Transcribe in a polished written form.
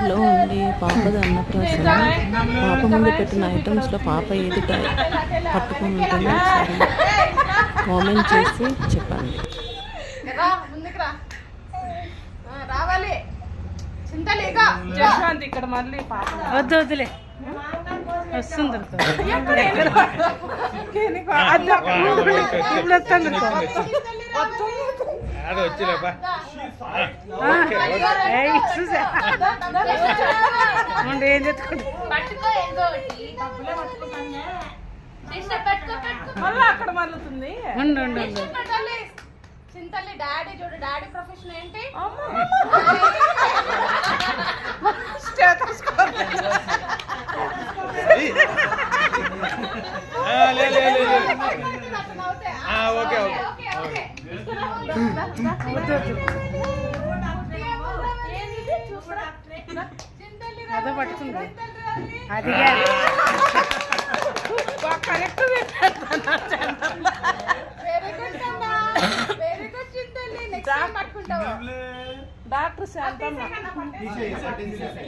లో ఉండి పాపది అన్నప్రాసన. పాప ముందు పెట్టిన ఐటమ్స్లో పాప ఏది పట్టుకొని ఉంటుందో కామెంట్ చేసి చెప్పండి. ఇక్కడ మళ్ళీ వద్దు వద్దులే వస్తుంది ఏం చెప్పుకుంటా మళ్ళీ అక్కడ మళ్ళుతుంది. చింతల్లి డాడీ చూడు, డాడీ ప్రొఫెషన్ ఏంటి? అదో పట్టుకుంది అది కరెక్ట్. పట్టుకుంటావు డాక్టర్ శాంతమ్మ.